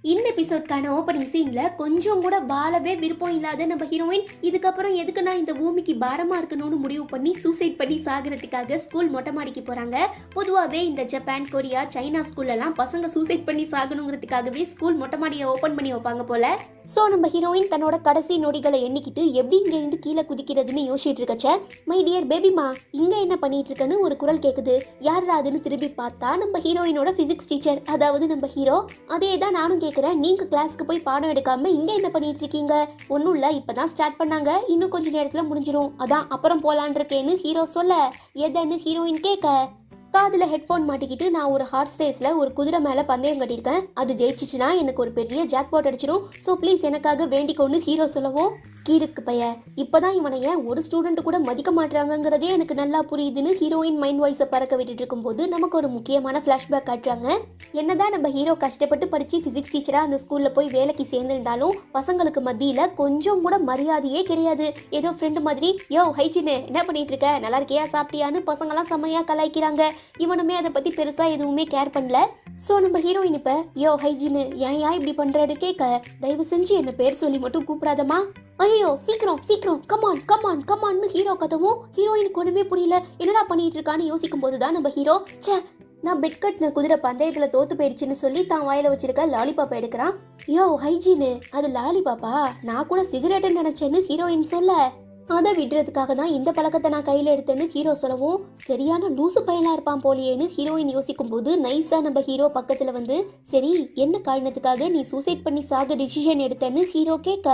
இந்த எபிசோட்கான ஓப்பனிங் சீன்ல கொஞ்சம் கூட வாழவே விருப்பம் இல்லாத நம்ம ஹீரோயின் இதுக்கப்புறம் எதுக்கு நான் இந்த பூமிக்கு பாரமா இருக்கணும்னு முடிவு பண்ணி சூசைட் பண்ணி சாகிறதுக்காக ஸ்கூல் மொட்டை மாடிக்கு போறாங்க. பொதுவாகவே இந்த ஜப்பான், கொரியா, சைனா ஸ்கூல்ல எல்லாம் பசங்க சூசைட் பண்ணி சாகணுங்கிறதுக்காகவே ஸ்கூல் மொட்டை மாடியை ஓபன் பண்ணி வைப்பாங்க போல. சோ நம்ம ஹீரோயின் தன்னோட கடைசி நொடிகளை எண்ணிக்கிட்டு எப்படி இங்க இருந்து கீழே குதிக்கிறதுன்னு யோசிச்சுட்டு இருக்கச்ச, மை டியர் பேபிமா இங்க என்ன பண்ணிட்டு இருக்கன்னு ஒரு குரல் கேக்குது. யாரா அதுன்னு திரும்பி பார்த்தா நம்ம ஹீரோயினோட பிசிக்ஸ் டீச்சர், அதாவது நம்ம ஹீரோ. அதே தான் நானும் கேக்குறேன், நீங்க கிளாஸ்க்கு போய் பாடம் எடுக்காம இங்க என்ன பண்ணிட்டு இருக்கீங்க? ஒன்னும் இல்ல, இப்பதான் ஸ்டார்ட் பண்ணாங்க, இன்னும் கொஞ்ச நேரத்துல முடிஞ்சிரும், அதான் அப்புறம் போலான் இருக்கேன்னு ஹீரோ சொல்ல, எதன்னு ஹீரோயின் கேட்க, காதுல ஹெட்ஃபோன் மாட்டிக்கிட்டு நான் ஒரு ஹார்ஸ் ரேஸ்ல ஒரு குதிரை மேல பந்தயம் கட்டியிருக்கேன், அது ஜெயிச்சிச்சுன்னா எனக்கு ஒரு பெரிய ஜாக்பாட் அடிச்சிடும், ஸோ ப்ளீஸ் எனக்காக வேண்டிக்கோன்னு ஹீரோ சொல்லவும், கீருக்கு பைய இப்பதான் இவனை ஏன் ஒரு ஸ்டூடெண்ட் கூட மதிக்க மாட்டாங்கிறதே எனக்கு நல்லா புரியுதுன்னு ஹீரோயின் மைண்ட் வாய்ஸை பறக்க விட்டுட்டு இருக்கும்போது நமக்கு ஒரு முக்கியமான ஃபிளாஷ்பேக் காட்டுறாங்க. என்னதான் நம்ம ஹீரோ கஷ்டப்பட்டு படிச்சு பிசிக்ஸ் டீச்சரா அந்த ஸ்கூல்ல போய் வேலைக்கு சேர்ந்திருந்தாலும் பசங்களுக்கு மத்தியில கொஞ்சம் கூட மரியாதையே கிடையாது. ஏதோ ஃப்ரெண்டு மாதிரி, யோ ஹைஜினு என்ன பண்ணிட்டு இருக்க, நல்லா இருக்கியா, சாப்பிட்டியான்னு பசங்களாம் செம்மையா கலாய்க்கிறாங்க. இவனுமே அதை பத்தி பெருசா எதுவுமே கேர் பண்ணல. சோ நம்ம ஹீரோயின் இப்ப யோ ஹைஜினு ஏன் இப்படி பண்றன்னு கேட்க, தயவு செஞ்சு என்ன பேர் சொல்லி மட்டும் கூப்பிடாதமா, ஐயோ சீக்கிரம் சீக்கிரம் கமான் கமான் கமான்னு ஹீரோ கதவும் ஹீரோயினுக்கு ஒண்ணுமே புரியல, என்னடா பண்ணிட்டு இருக்கான்னு யோசிக்கும் போதுதான் நம்ம ஹீரோ, சே நான் பெட் கட்டின குதிரை பந்தயத்துல தோத்து போயிடுச்சுன்னு சொல்லி தான் வாயில வச்சிருக்க லாலிபாப்பா எடுக்கிறான். யோ ஹைஜீனு அது லாலிபாப்பா, நான் கூட சிகரெட்டுன்னு நினைச்சேன்னு ஹீரோயின் சொல்ல, அதை விடுறதுக்காக தான் இந்த பழக்கத்தை நான் கையில் எடுத்தேன்னு ஹீரோ சொல்லவும், சரியான லூசு பையனா இருப்பான் போலியேன்னு ஹீரோயின் யோசிக்கும் போது நைஸா நம்ம ஹீரோ பக்கத்துல வந்து, சரி என்ன காரணத்துக்காக நீ சூசைட் பண்ணி சாக டிசிஷன் எடுத்தேன்னு ஹீரோ கேட்க,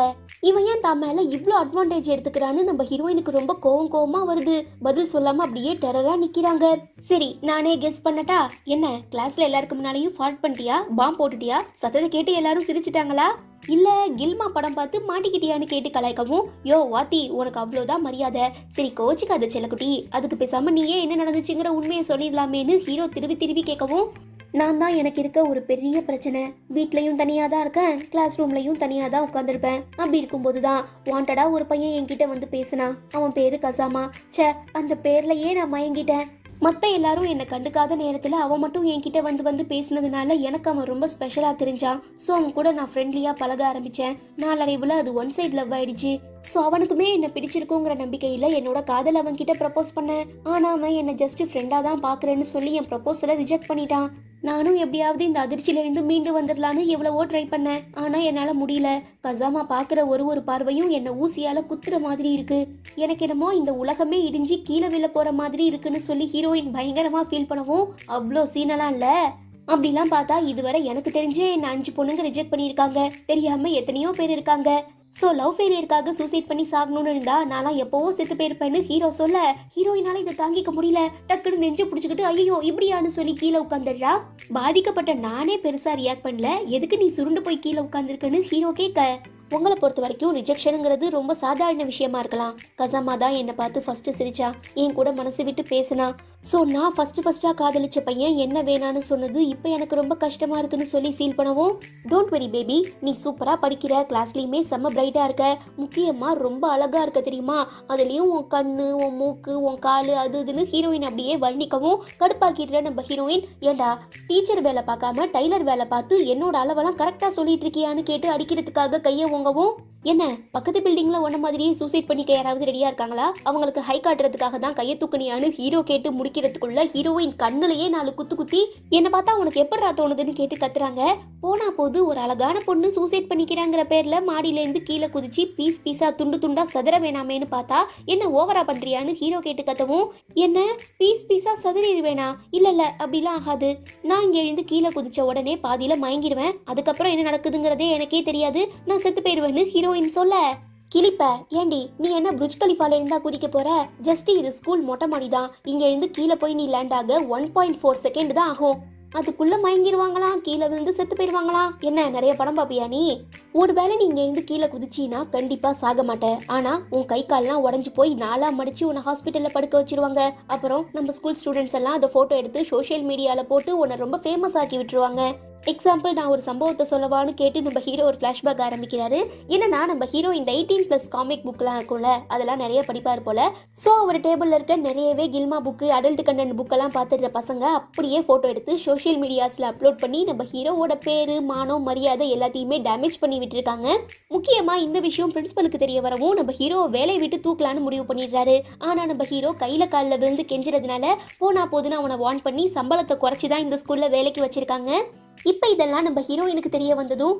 இவன் ஏன் தான் மேல இவ்வளோ அட்வான்டேஜ் எடுத்துக்கிறான்னு நம்ம ஹீரோயினுக்கு ரொம்ப கோவமா வருது. பதில் சொல்லாம அப்படியே டெரரா நிக்கிறாங்க. சரி நானே கெஸ் பண்ணட்டா, என்ன கிளாஸ்ல எல்லாருக்கும் முன்னாலையும் ஃபால்ட் பண்ணிட்டியா, பாம் போட்டுட்டியா, சத்தத்தை கேட்டு எல்லாரும் சிரிச்சிட்டாங்களா, இல்ல கில்மா படம் பார்த்து மாட்டிக்கிட்டியான்னு கேட்டு கலாய்க்கவும், யோ வாத்தி உனக்கு அவ்வளோதான் மரியாதை, சரி கோச்சிக்காத செல்லக்குட்டி, அதுக்கு பேசாம நீயே என்ன நடந்துச்சுங்கிற உண்மையை சொல்லிடலாமேன்னு ஹீரோ திருவி கேட்கவும், நான் தான் எனக்கு இருக்க ஒரு பெரிய பிரச்சனை, வீட்லயும் தனியாக தான் இருக்கேன், கிளாஸ் ரூம்லையும் தனியாக தான் உட்காந்துருப்பேன், அப்படி இருக்கும்போது தான் வாண்டடா ஒரு பையன் என்கிட்ட வந்து பேசினா, அவன் பேரு கசாமா, சே அந்த பேர்லயே நான் மயங்கிட்டேன், மற்ற எல்லாரும் என்னை கண்டுக்காத நேரத்தில் அவன் மட்டும் என்கிட்ட வந்து பேசினதுனால எனக்கு அவன் ரொம்ப ஸ்பெஷலாக தெரிஞ்சான். ஸோ அவன் கூட நான் ஃப்ரெண்ட்லியாக பழக ஆரம்பித்தேன். நாளடைவில் அது ஒன் சைட் லவ் ஆயிடுச்சு. ஸோ அவனுக்குமே என்னை பிடிச்சிருக்குங்கிற நம்பிக்கையில் என்னோட காதல் அவன்கிட்ட ப்ரப்போஸ் பண்ணேன். ஆனால் அவன் என்னை ஜஸ்ட் ஃப்ரெண்டாக தான் பார்க்குறேன்னு சொல்லி என் ப்ரப்போஸலை ரிஜெக்ட் பண்ணிட்டான். நானும் எப்படியாவது இந்த அதிர்ச்சியிலேருந்து மீண்டு வந்துடலான்னு எவ்வளவோ ட்ரை பண்ணேன், ஆனால் என்னால் முடியல. கசாமா பார்க்குற ஒரு பார்வையும் என்னை ஊசியால் குத்துற மாதிரி இருக்கு. எனக்கு என்னமோ இந்த உலகமே இடிஞ்சு கீழே விழ போகிற மாதிரி இருக்குன்னு சொல்லி ஹீரோயின் பயங்கரமாக ஃபீல் பண்ணவும், அவ்வளோ சீனெல்லாம் இல்லை. அப்படிலாம் பார்த்தா இதுவரை எனக்கு தெரிஞ்சே என்னை 5 பொண்ணுங்க ரிஜெக்ட் பண்ணியிருக்காங்க, தெரியாமல் எத்தனையோ பேர் இருக்காங்க. ஸோ லவ் ஃபெயிலியருக்காக சூசைட் பண்ணி சாகணும்னு இருந்தா நான்லாம் எப்போவோ செத்து போயிருப்பேன்னு ஹீரோ சொல்ல, ஹீரோயினால இதை தாங்கிக்க முடியல, டக்குன்னு நெஞ்சு பிடிச்சிக்கிட்டு ஐயோ இப்படியான்னு சொல்லி கீழே உட்காந்துடுறா. பாதிக்கப்பட்ட நானே பெருசா ரியாக்ட் பண்ணல, எதுக்கு நீ சுருண்டு போய் கீழே உட்காந்துருக்குன்னு ஹீரோ கேட்க, உங்களை பொறுத்த வரைக்கும் ரிஜெக்ஷனுங்கிறது ரொம்ப சாதாரண விஷயமா இருக்கலாம். கசாமா தான் என்னை பார்த்து ஃபர்ஸ்ட் சிரிச்சா, என் கூட மனசு விட்டு பேசினா. ஸோ நான் ஃபர்ஸ்டா காதலிச்ச பையன் என்ன வேணான்னு சொன்னது இப்போ எனக்கு ரொம்ப கஷ்டமா இருக்குன்னு சொல்லி ஃபீல் பண்ணவும், டோன்ட் வெரி பேபி, நீ சூப்பரா படிக்கிற, கிளாஸ்லயுமே செம்ம பிரைட்டா இருக்க, முக்கியமா ரொம்ப அழகா இருக்க தெரியுமா, அதுலயும் உன் கண்ணு, உன் மூக்கு, உன் காலு, அது இதுன்னு ஹீரோயின் அப்படியே வர்ணிக்கவும் கடுப்பாக்கிடுற நம்ம ஹீரோயின், ஏண்டா டீச்சர் வேலை பார்க்காம டைலர் வேலை பார்த்து என்னோட அளவெல்லாம் கரெக்டா சொல்லிட்டு இருக்கியான்னு கேட்டு அடிக்கிறதுக்காக கையை உங்கவும், என்ன பக்கத்து பில்டிங்ல ஒன்ன மாதிரியே சூசைட் பண்ணிக்க யாராவது ரெடியா இருக்காங்களா, அவங்களுக்கு ஹை காட்டுறதுக்காக தான் கையை தூக்குனியான்னு ஹீரோ கேட்டு முடிக்கிறதுக்குள்ள ஹீரோயின் கண்ணுலயே 4 குத்தி என்ன பார்த்தா உனக்கு எப்படா தோணுதுன்னு கேட்டு கத்துறாங்க. போனா போது ஒரு அழகான பொண்ணு சூசைட் பண்ணிக்கிறாங்கிற பேர்ல மாடியிலேருந்து கீழே குதிச்சு பீஸா துண்டா சதற வேணாமேன்னு பார்த்தா என்ன ஓவரா பண்றியான்னு ஹீரோ கேட்டு கத்தவும், என்ன பீஸா சதறிடுவேனா, இல்ல அப்படிலாம் ஆகாது, நான் இங்க எழுந்து கீழே குதிச்ச உடனே பாதியில மயங்கிடுவேன், அதுக்கப்புறம் என்ன நடக்குதுங்கிறதே எனக்கே தெரியாது, நான் செத்து போயிடுவேன்னு ஹீரோயின் சொல்ல, கிளிப்ப ஏண்டி நீ என்ன புர்ஜ் கலிஃபால இருந்தா குதிக்க போற, ஜஸ்ட் இது ஸ்கூல் மொட்டை மாடி தான், இங்க இருந்து கீழே போய் நீ லேண்ட் ஆக 1.4 செகண்ட் தான் ஆகும், அதுக்குள்ள மயங்கிடுவாங்களாம், கீழே விழுந்து செத்து போயிடுவாங்களாம், என்ன நிறைய படம் பாப்பியா நீ, ஒருவேளை நீ இங்க இருந்து கீழே குதிச்சின்னா கண்டிப்பா சாக மாட்ட, ஆனா உன் கை கால்லாம் உடஞ்சு போய் 4 மடிச்சு உன்னை ஹாஸ்பிட்டல்ல படுக்க வச்சிருவாங்க, அப்புறம் நம்ம ஸ்கூல் ஸ்டூடெண்ட்ஸ் எல்லாம் அதை போட்டோ எடுத்து சோஷியல் மீடியால போட்டு உன்னை ரொம்ப ஃபேமஸ் ஆக்கி விட்டுருவாங்க, எக்ஸாம்பிள் நான் ஒரு சம்பவத்தை சொல்லவான்னு கேட்டு நம்ம ஹீரோ ஒரு ஃப்ளாஷ்பேக் ஆரம்பிக்கிறாரு. என்னன்னா நம்ம ஹீரோ இந்த 18+ காமிக் புக்லாம் இருக்கும்ல அதெல்லாம் நிறைய படிப்பார் போல. ஸோ அவர் டேபிளில் இருக்க நிறையவே கில்மா புக்கு அடல்ட் கண்டென்ட் புக்கெல்லாம் பார்த்துடுற பசங்க அப்படியே ஃபோட்டோ எடுத்து சோஷியல் மீடியாஸில் அப்லோட் பண்ணி நம்ம ஹீரோவோட பேர் மானம் மரியாதை எல்லாத்தையுமே டேமேஜ் பண்ணி விட்டுருக்காங்க. முக்கியமாக இந்த விஷயம் பிரின்சிபலுக்கு தெரிய வரவும் நம்ம ஹீரோவை வேலையை விட்டு தூக்கலான்னு முடிவு பண்ணிடுறாரு. ஆனால் நம்ம ஹீரோ கையில் காலில் விழுந்து கெஞ்சுறதுனால போனா போதுன்னு அவனை வார்ன் பண்ணி சம்பளத்தை குறைச்சி தான் இந்த ஸ்கூலில் வேலைக்கு வச்சிருக்காங்க. இப்போ இதெல்லாம் நம்ம ஹீரோயினுக்கு தெரிய வந்ததும்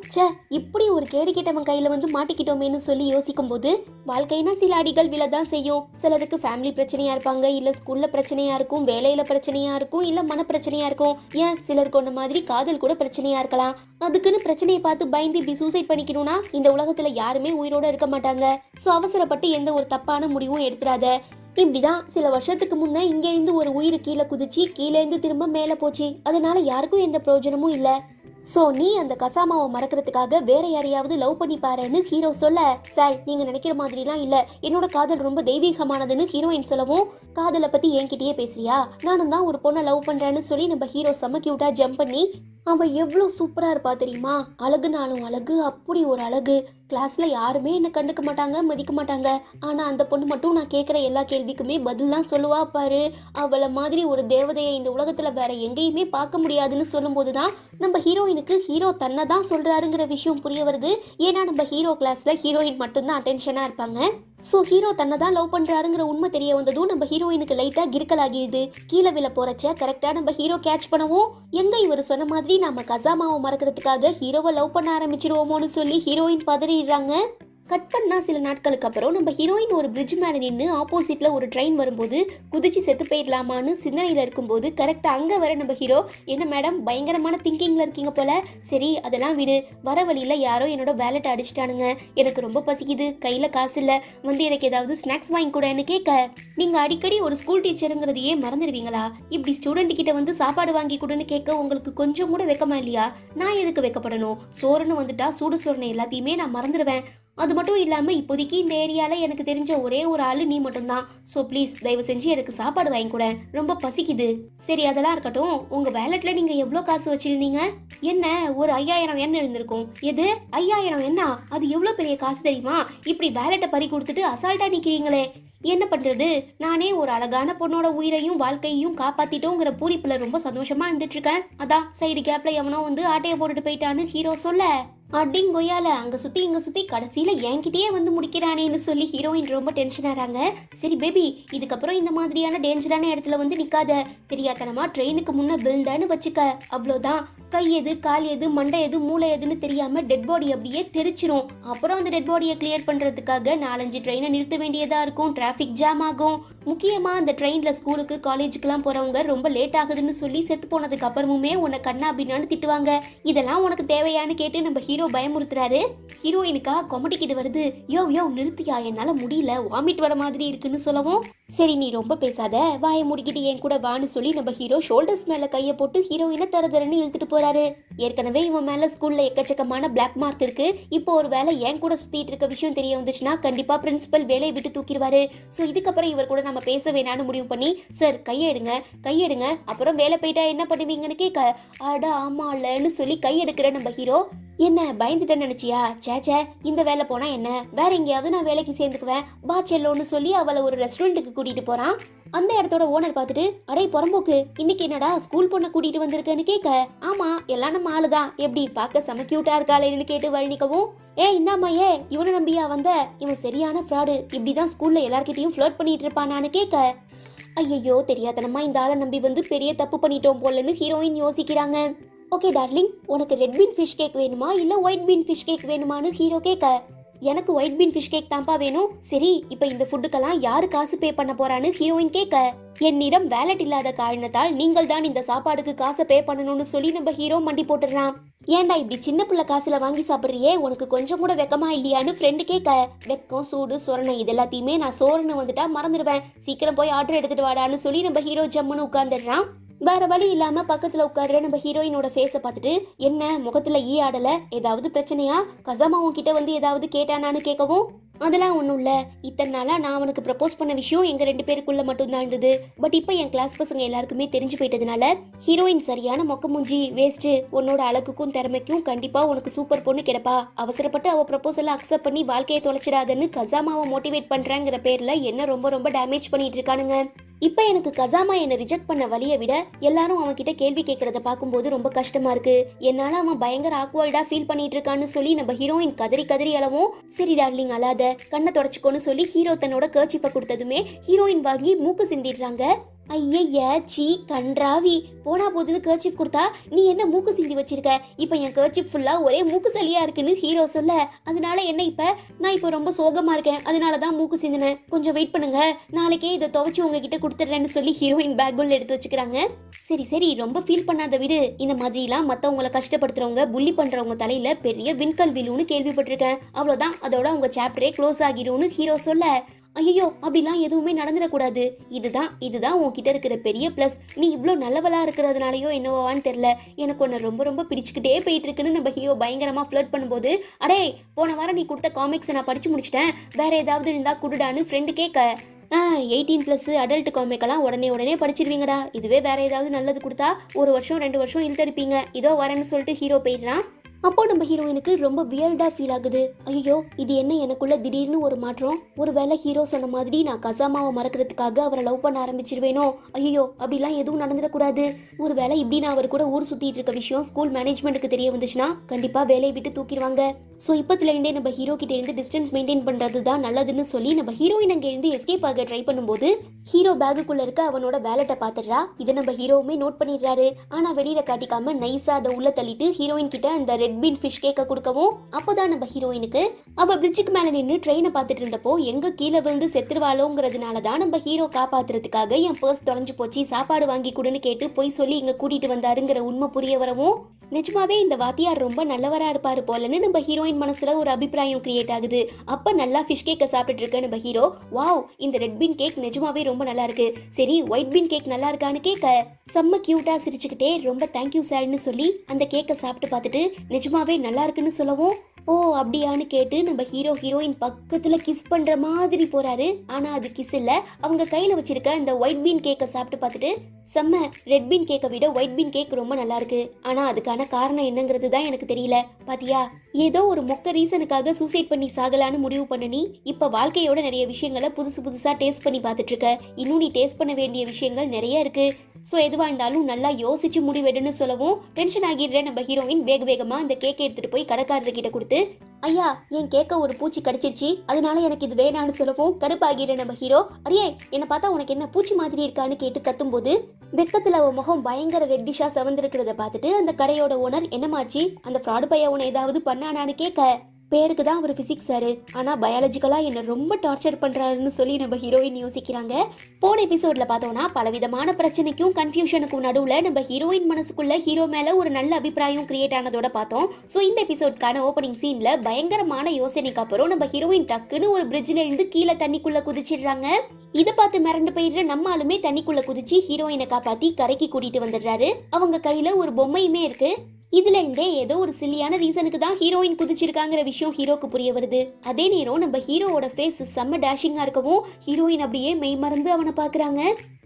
இப்படி ஒரு கேடு கேட்டவன் கையில் வந்து மாட்டிக்கிட்டோமேன்னு சொல்லி யோசிக்கும் போது வாழ்க்கைனா சில அடிகள் விழதான் செய்யும். சிலருக்கு ஃபேமிலி பிரச்சனையா இருப்பாங்க, இல்லை ஸ்கூல்ல பிரச்சனையா இருக்கும், வேலையில பிரச்சனையா இருக்கும், இல்லை மன பிரச்சனையா இருக்கும், ஏன் சிலருக்கு ஒன்ன மாதிரி காதல் கூட பிரச்சனையா இருக்கலாம். அதுக்குன்னு பிரச்சனையை பார்த்து பயந்து இப்படி சூசைட் பண்ணிக்கணும்னா இந்த உலகத்துல யாருமே உயிரோட இருக்க மாட்டாங்க. ஸோ அவசரப்பட்டு எந்த ஒரு தப்பான முடிவும் எடுத்துறாத. இப்படிதான் சில வருஷத்துக்கு முன்ன இங்கேருந்து ஒரு உயிர் கீழே குதிச்சு கீழேருந்து திரும்ப மேலே போச்சு. அதனால யாருக்கும் எந்த பிரயோஜனமும் இல்லை. ஸோ நீ அந்த கசாமாவை மறக்கிறதுக்காக வேற யாரையாவது லவ் பண்ணி பாருன்னு ஹீரோ சொல்ல, சார் நீங்க நினைக்கிற மாதிரிலாம் இல்லை, என்னோட காதல் ரொம்ப தெய்வீகமானதுன்னு ஹீரோயின் சொல்லவும், காதலை பத்தி என்கிட்டயே பேசுறியா, நானும் தான் ஒரு பொண்ணை லவ் பண்றேன்னு சொல்லி நம்ம ஹீரோ செம்ம கியூட்டா ஜம்ப் பண்ணி, அவன் எவ்வளோ சூப்பராக இருப்பா தெரியுமா, அழகுனாலும் அழகு, அப்படி ஒரு அழகு. கிளாஸில் யாருமே என்னை கண்டுக்க மாட்டாங்க, மதிக்க மாட்டாங்க. ஆனால் அந்த பொண்ணு மட்டும் நான் கேட்குற எல்லா கேள்விக்குமே பதிலாம் சொல்லுவா பாரு. அவளை மாதிரி ஒரு தேவதையை இந்த உலகத்தில் வேற எங்கேயுமே பார்க்க முடியாதுன்னு சொல்லும்போது தான் நம்ம ஹீரோயினுக்கு ஹீரோ தன்னை தான் சொல்கிறாருங்கிற விஷயம் புரிய வருது. ஏன்னா நம்ம ஹீரோ கிளாஸில் ஹீரோயின் மட்டும்தான் அட்டென்ஷனாக இருப்பாங்க. ஸோ ஹீரோ தன்னை தான் லவ் பண்ணுறாருங்கிற உண்மை தெரிய வந்ததும் நம்ம ஹீரோயினுக்கு லைட்டாக கிறுக்கலாகிடுது. கீழே விழ போறச்ச கரெக்டாக நம்ம ஹீரோ கேட்ச் பண்ணவும், எங்கே இவர் சொன்ன மாதிரி நம்ம கசாமாவை மறக்கிறதுக்காக ஹீரோவை லவ் பண்ண ஆரம்பிச்சிருவோமோன்னு சொல்லி ஹீரோயின் பதறிடுறாங்க. கட் பண்ணா சில நாட்களுக்கு அப்புறம் நம்ம ஹீரோயின் ஒரு பிரிட்ஜ் மேலே நின்று ஆப்போசிட்ல ஒரு ட்ரெயின் வரும்போது குதிச்சு செத்து போயிடலாமான்னு சிந்தனையில் இருக்கும்போது கரெக்டாக அங்கே வர நம்ம ஹீரோ, என்ன மேடம் பயங்கரமான திங்கிங்கில் இருக்கீங்க போல, சரி அதெல்லாம் விடு, வர வழியில் யாரோ என்னோட வேலெட் அடிச்சிட்டானுங்க, எனக்கு ரொம்ப பசிக்குது, கையில் காசு இல்லை, வந்து எனக்கு ஏதாவது ஸ்நாக்ஸ் வாங்கி கூடன்னு கேட்க, நீங்கள் அடிக்கடி ஒரு ஸ்கூல் டீச்சருங்கிறதையே மறந்துடுவீங்களா, இப்படி ஸ்டூடெண்ட் கிட்ட வந்து சாப்பாடு வாங்கி கூடன்னு கேட்க உங்களுக்கு கொஞ்சம் கூட வெக்கமா இல்லையா, நான் எதுக்கு வெக்கப்படணும், சோறுன்னு வந்துட்டா சூடு சோறுன்னு எல்லாத்தையுமே நான் மறந்துடுவேன். அது மட்டும் இல்லாமல் இப்போதைக்கு இந்த ஏரியாவில் எனக்கு தெரிஞ்ச ஒரே ஒரு ஆள் நீ மட்டும்தான். ஸோ ப்ளீஸ் தயவு செஞ்சு எனக்கு சாப்பாடு வாங்கி கூட, ரொம்ப பசிக்குது. சரி அதெல்லாம் இருக்கட்டும், உங்கள் வேலெட்டில் நீங்கள் எவ்வளோ காசு வச்சுருந்தீங்க? என்ன ஒரு 5000 எண்ணெய் இருந்திருக்கும். எது 5000 எண்ணா? அது எவ்வளோ பெரிய காசு தெரியுமா? இப்படி வேலெட்டை பறி கொடுத்துட்டு அசால்ட்டாக நிற்கிறீங்களே, என்ன பண்ணுறது, நானே ஒரு அழகான பொண்ணோட உயிரையும் வாழ்க்கையையும் காப்பாற்றிட்டோங்கிற பூரிப்பில் ரொம்ப சந்தோஷமாக இருந்துட்டுருக்கேன். அதான் சைடு கேப்பில் எவனோ வந்து ஆட்டையை போட்டுட்டு போயிட்டான்னு ஹீரோ சொல்ல, அடிங்கொய்யால அங்க சுத்தி இங்க சுத்தி கடைசியில என்கிட்டயே வந்து முடிக்கிறானேன்னு சொல்லி ஹீரோயின் ரொம்ப டென்ஷன் ஆறாங்க. சரி பேபி, இதுக்கப்புறம் இந்த மாதிரியான டேஞ்சரான இடத்துல வந்து நிக்காத, தெரியாதனமா ட்ரெயினுக்கு முன்ன விழுந்தான்னு வச்சுக்க, அவ்வளோதான். கை எது கால் எது மண்டை எது மூளை எதுன்னு தெரியாம டெட் பாடி அப்படியே தெரிச்சிரும். அப்புறம் அந்த டெட் பாடியை கிளியர் பண்றதுக்காக 4-5 ட்ரெயினை நிறுத்த வேண்டியதா இருக்கும், டிராஃபிக் ஜாம் ஆகும். முக்கியமா அந்த ட்ரெயின்ல ஸ்கூலுக்கு காலேஜுக்குலாம் போறவங்க ரொம்ப லேட் ஆகுதுன்னு சொல்லி செத்து போனதுக்கு அப்புறமுமே உன்னை கண்ணா பின்னான்னு திட்டுவாங்க. இதெல்லாம் உனக்கு தேவையான்னு கேட்டு நம்ம ஹீரோ பயமுறுத்துறாரு. ஹீரோயினுக்கா கொமட்டிக்கிட்டு வருது, யோ யோ நிறுத்தியா, என்னால முடியல, வாமிட் வர மாதிரி இருக்குன்னு சொல்லவும், சரி நீ ரொம்ப பேசாத, வாயை முடிக்கிட்டு என் கூட வான்னு சொல்லி நம்ம ஹீரோ ஷோல்டர்ஸ் மேல கையை போட்டு ஹீரோயினை தரதரன்னு இழுத்துட்டு போறாரு. ஏற்கனவே இவன் மேல ஸ்கூல்ல எக்கச்சக்கமான பிளாக் மார்க் இருக்கு. இப்போ ஒரு வேலை என் கூட சுத்திட்டு இருக்க விஷயம் தெரிய வந்துச்சுன்னா கண்டிப்பா பிரின்சிபல் வேலையை விட்டு தூக்கிடுவாரு. ஸோ இதுக்கப்புறம் இவர் கூட நம்ம பேச வேணான்னு முடிவு பண்ணி, சார் கையெடுங்க கையெடுங்க, அப்புறம் வேலை போயிட்டா என்ன பண்ணுவீங்கன்னு கேட்க, அட ஆமா இல்லன்னு சொல்லி கையெடுக்கிற நம்ம ஹீரோ, என்ன பயந்துட்டேன்னு நினைச்சியா, சேச்சே இந்த வேலை போனா என்ன, வேற எங்கேயாவது நான் வேலைக்கு சேர்ந்துக்குவேன் பா செல்லோன்னு சொல்லி அவளை ஒரு ரெஸ்டாரண்ட்டுக்கு கூட்டிட்டு போறான். அந்த இடத்தோட ஓனர் பார்த்துட்டு, அடே புறம்போக்கு, இன்னைக்கு என்னடா ஸ்கூல் பொண்ணை கூட்டிட்டு வந்திருக்கேன்னு கேட்க, ஆமா எல்லாம் நம்ம ஆளுதான், எப்படி பார்க்க செம கியூட்டா இருக்காளேன்னு கேட்டு வர்ணிக்கவும், இந்தாமா இவனை நம்பியா வந்த, இவன் சரியான ஃப்ராடு, இப்படிதான் ஸ்கூல்ல எல்லார்கிட்டையும் ஃப்ளர்ட் பண்ணிட்டு இருப்பானான்னு கேட்க, ஐயோ தெரியாதனமா இந்த ஆளை நம்பி வந்து பெரிய தப்பு பண்ணிட்டோம் போலன்னு ஹீரோயின் யோசிக்கிறாங்க. ஓகே டார்லிங், உனக்கு ரெட் பீன் ஃபிஷ் கேக் வேணுமா இல்லை ஒயிட் பீன் ஃபிஷ் கேக் வேணுமான்னு ஹீரோ கேட்க, எனக்கு ஒயிட் பீன் ஃபிஷ் கேக் தான்ப்பா வேணும். சரி இப்போ இந்த ஃபுட்டுக்கெல்லாம் யாரு காசு பே பண்ண போறான்னு ஹீரோயின் கேட்க, என்னிடம் வேலட் இல்லாத காரணத்தால் நீங்கள் தான் இந்த சாப்பாடுக்கு காசை பே பண்ணணும்னு சொல்லி நம்ம ஹீரோ மண்டி போட்டுடுறான். ஏன்டா இப்படி சின்ன பிள்ளை காசுல வாங்கி சாப்பிட்றியே, உனக்கு கொஞ்சம் கூட வெக்கமா இல்லையான்னு ஃப்ரெண்டு கேட்க, வெக்கம் சூடு சொரணை இது எல்லாத்தையுமே நான் சோறுன்னு வந்துட்டா மறந்துடுவேன், சீக்கிரம் போய் ஆர்டர் எடுத்துட்டு வாடான்னு சொல்லி நம்ம ஹீரோ ஜம்முன்னு உட்காந்துடுறான். வேற வழி இல்லாம பக்கத்துல உட்கார்ற நம்ம ஹீரோயினோட ஃபேஸை பார்த்துட்டு, என்ன முகத்துல ஈ ஆடல, ஏதாவது பிரச்சனையா, கசாமா உன்கிட்ட வந்து ஏதாவது கேட்டானான்னு கேட்கவும், அதெல்லாம் ஒன்றும் இல்லை. இத்தனை நாளாக நான் அவனுக்கு ப்ரப்போஸ் பண்ண விஷயம் எங்கள் 2 பேருக்குள்ள மட்டும்தான் இருந்தது. பட் இப்போ என் கிளாஸ் பசங்க எல்லாருக்குமே தெரிஞ்சு போயிட்டதுனால ஹீரோயின் சரியான மொக்க மூஞ்சி வேஸ்ட்டு, உன்னோட அழகுக்கும் திறமைக்கும் கண்டிப்பாக உனக்கு சூப்பர் பொண்ணு கிடைப்பா, அவசரப்பட்டு அவள் ப்ரப்போசலை அக்செப்ட் பண்ணி வாழ்க்கையை தொலைச்சிடாதன்னு கசாமாவை மோட்டிவேட் பண்ணுறேங்கிற பேரில் என்ன ரொம்ப ரொம்ப டேமேஜ் பண்ணிட்டு இருக்கானுங்க. இப்போ எனக்கு கசாமா என்னை ரிஜெக்ட் பண்ண வழியை விட எல்லாரும் அவன்கிட்ட கேள்வி கேட்கறத பார்க்கும்போது ரொம்ப கஷ்டமா இருக்கு. என்னால அவன் பயங்கர ஆக்வர்டா ஃபீல் பண்ணிட்டு இருக்கான்னு சொல்லி நம்ம ஹீரோயின் கதறி கதறி அளவும், சரி டார்லிங் அழாத கண்ணை தொடச்சிக்கோன்னு சொல்லி ஹீரோ தன்னோட கர்ச்சிப்பை கொடுத்ததுமே ஹீரோயின் வாங்கி மூக்கு சிந்திடுறாங்க. ஐய சீ கன்றாவி, போனா போதுன்னு கர்ச்சிப் கொடுத்தா நீ என்ன மூக்கு சிந்தி வச்சிருக்க, இப்போ என் கர்ச்சிப் ஃபுல்லா ஒரே மூக்கு சளியா இருக்குன்னு ஹீரோ சொல்ல, அதனால என்ன நான் இப்போ ரொம்ப சோகமா இருக்கேன், அதனாலதான் மூக்கு சிந்தினேன், கொஞ்சம் வெயிட் பண்ணுங்க, நாளைக்கே இதை துவைச்சு உங்ககிட்ட கொடுத்துட்றேன்னு சொல்லி ஹீரோயின் பேக்குள்ள எடுத்து வச்சுக்கிறாங்க. சரி சரி ரொம்ப ஃபீல் பண்ணாத விடு, இந்த மாதிரிலாம் மற்றவங்களை கஷ்டப்படுத்துறவங்க புள்ளி பண்றவங்க தலையில பெரிய விண்கல் விழுன்னு கேள்விப்பட்டிருக்கேன், அவ்வளோதான் அதோட உங்க சாப்டரே க்ளோஸ் ஆகிரும்னு ஹீரோ சொல்ல, ஐயோ அப்படிலாம் எதுவுமே நடந்துடக்கூடாது, இதுதான் உன்கிட்ட இருக்கிற பெரிய பிளஸ், நீ இவ்வளோ நல்லவளா இருக்கிறதுனாலயோ என்னவோவான்னு தெரியல, எனக்கு ஒன்று ரொம்ப ரொம்ப பிடிச்சிக்கிட்டே போயிட்டு இருக்குன்னு நம்ம ஹீரோ பயங்கரமா ஃப்ளர்ட் பண்ணும்போது, அடே போன வாரம் நீ கொடுத்த காமிக்ஸை நான் படிச்சு முடிச்சிட்டேன், வேற ஏதாவது இருந்தா குடுடான்னு ஃப்ரெண்டு கேட்க, 18+ அடல்ட் காமிக்கெல்லாம் உடனே படிச்சிருவீங்கடா, இதுவே வேற ஏதாவது நல்லது கொடுத்தா 1 வருஷம் 2 வருஷம் இழுத்தடிப்பீங்க, இதோ வரேன்னு சொல்லிட்டு ஹீரோ போயிடுறான். அப்போ நம்ம ஹீரோயினுக்கு ரொம்ப வியர்டா ஃபீல் ஆகுது. ஐயோ இது என்ன எனக்குள்ள திடீர்னு ஒரு மாற்றம், ஒருவேளை ஹீரோ சொன்ன மாதிரி நான் கசாமாவை மறக்கிறதுக்காக அவரை லவ் பண்ண ஆரம்பிச்சிருவேனோ, ஐயோ அப்படிலாம் எதுவும் நடந்துடக்கூடாது, ஒருவேளை இப்படி நான் அவர் கூட ஊர் சுத்திட்டு இருக்க விஷயம் ஸ்கூல் மேனேஜ்மெண்ட்டுக்கு தெரிய வந்துச்சுன்னா கண்டிப்பா வேலையை விட்டு தூக்கிடுவாங்க. ஸோ இப்போத்துலேருந்தே நம்ம ஹீரோ கிட்ட இருந்து டிஸ்டன்ஸ் மெயின்டைன் பண்ணுறது தான் நல்லதுன்னு சொல்லி நம்ம ஹீரோயின் அங்கேருந்து எஸ்கேப் ஆக ட்ரை பண்ணும்போது ஹீரோ பேக்குக்குள்ளே இருக்க அவனோட வேலட்டை பார்த்துடுறா. இதை நம்ம ஹீரோவுமே நோட் பண்ணிடுறாரு. ஆனால் வெளியில் காட்டிக்காம நைஸாக அதை உள்ள தள்ளிட்டு ஹீரோயின் கிட்ட அந்த ரெட் பீன் ஃபிஷ் கேக்கை கொடுக்கவும், அப்போதான் நம்ம ஹீரோயினுக்கு அவள் பிரிட்ஜுக்கு மேலே நின்று ட்ரெயினை பார்த்துட்டு இருந்தப்போ எங்கே கீழே விழுந்து செத்துருவாளோங்கிறதுனால தான் நம்ம ஹீரோ காப்பாற்றுறதுக்காக என் பர்ஸ் தொலைஞ்சு போச்சு சாப்பாடு வாங்கி கொடுன்னு கேட்டு போய் சொல்லி இங்கே கூட்டிகிட்டு வந்தாருங்கிற உண்மை புரிய வரவும், நிஜமாவே இந்த வாத்தியார் ரொம்ப நல்லவரா இருப்பாரு போலன்னு நம்ம ஹீரோயின் மனசுல ஒரு அபிப்பிராயம் கிரியேட் ஆகுது. அப்ப நல்லா ஃபிஷ் கேக்கை சாப்பிட்டு இருக்க நம்ம ஹீரோ, வாவ் இந்த ரெட் பீன் கேக் நிஜமாவே ரொம்ப நல்லா இருக்கு, சரி ஒயிட் பீன் கேக் நல்லா இருக்கான்னு கேட்க செம்ம கியூட்டா சிரிச்சுக்கிட்டே ரொம்ப தேங்க்யூ சார்னு சொல்லி அந்த கேக்கை சாப்பிட்டு பார்த்துட்டு நிஜமாவே நல்லா இருக்குன்னு சொல்லவும், ஓ அப்படியான்னு கேட்டு நம்ம ஹீரோயின் பக்கத்துல கிஸ் பண்ற மாதிரி போறாரு. ஆனா அது கிஸ் இல்ல, அவங்க கையில வச்சிருக்க இந்த ஒயிட் பீன் கேக்கை சாப்பிட்டு பார்த்துட்டு, செம்ம ரெட் பீன் கேக்கை விட ஒயிட் பீன் கேக் ரொம்ப நல்லா இருக்கு, ஆனா அதுக்கான காரணம் என்னங்கிறது தான் எனக்கு தெரியல, பாத்தியா ஏதோ ஒரு மொக்க ரீசனுக்காக சூசைட் பண்ணி சாகலான்னு முடிவு பண்ண நீ இப்ப வாழ்க்கையோட நிறைய விஷயங்களை புதுசா டேஸ்ட் பண்ணி பார்த்துட்டு இருக்க, இன்னும் நீ டேஸ்ட் பண்ண வேண்டிய விஷயங்கள் நிறைய இருக்கு, ஸோ எதுவாக இருந்தாலும் நல்லா யோசிச்சு முடிவெடுன்னு சொல்லவும் டென்ஷன் ஆகிடுற நம்ம ஹீரோயின் வேகமாக அந்த கேக்கை எடுத்துட்டு போய் கடைக்காரர்கிட்ட கொடுத்து, ஐயா என் கேக்க ஒரு பூச்சி கடிச்சிருச்சு அதனால எனக்கு இது வேணான்னு சொல்லவும் கடுப்பாகிற நம்ம ஹீரோ, அடியே என்னை பார்த்தா உனக்கு என்ன பூச்சி மாதிரி இருக்கான்னு கேட்டு கத்தும்போது வெக்கத்துல அவன் முகம் பயங்கர ரெட்டிஷா செவந்திருக்கிறத பார்த்துட்டு அந்த கடையோட ஓனர் என்னமாச்சு அந்த ஃப்ராடு பையன் உன ஏதாவது பண்ணானான்னு கேட்க, பேருக்கு தான் அவர் பிசிக்ஸ் சார், ஆனால் பயாலஜிக்கலாக என்ன ரொம்ப டார்ச்சர் பண்ணுறாருன்னு சொல்லி நம்ம ஹீரோயின் யோசிக்கிறாங்க. போன எபிசோட்ல பார்த்தோம்னா பலவிதமான பிரச்சனைக்கும் கன்ஃபியூஷனுக்கும் நடுவில் நம்ம ஹீரோயின் மனசுக்குள்ள ஹீரோ மேலே ஒரு நல்ல அபிப்பிராயம் கிரியேட் ஆனதோட பார்த்தோம். ஸோ இந்த எபிசோட்கான ஓப்பனிங் சீனில் பயங்கரமான யோசனைக்கு அப்புறம் நம்ம ஹீரோயின் டக்குன்னு ஒரு பிரிட்ஜில் இருந்து கீழே தண்ணிக்குள்ளே குதிச்சிடுறாங்க. இதை பார்த்து மிரண்டு போயிடுற நம்ம ஆளுமே தண்ணிக்குள்ளே குதிச்சு ஹீரோயினை காப்பாற்றி கரைக்கு கூட்டிட்டு வந்துடுறாரு. அவங்க கையில் ஒரு பொம்மையுமே இருக்கு. இதுல இருந்தே ஏதோ ஒரு சில்லியான ரீசனுக்கு தான் ஹீரோயின் குதிச்சிருக்காங்கிற விஷயம் ஹீரோக்கு புரிய வருது. அதே நேரம் நம்ம ஹீரோவோட ஃபேஸ் செம்ம டேஷிங்கா இருக்கவும் ஹீரோயின் அப்படியே மெய் மறந்து அவனை பாக்குறாங்க.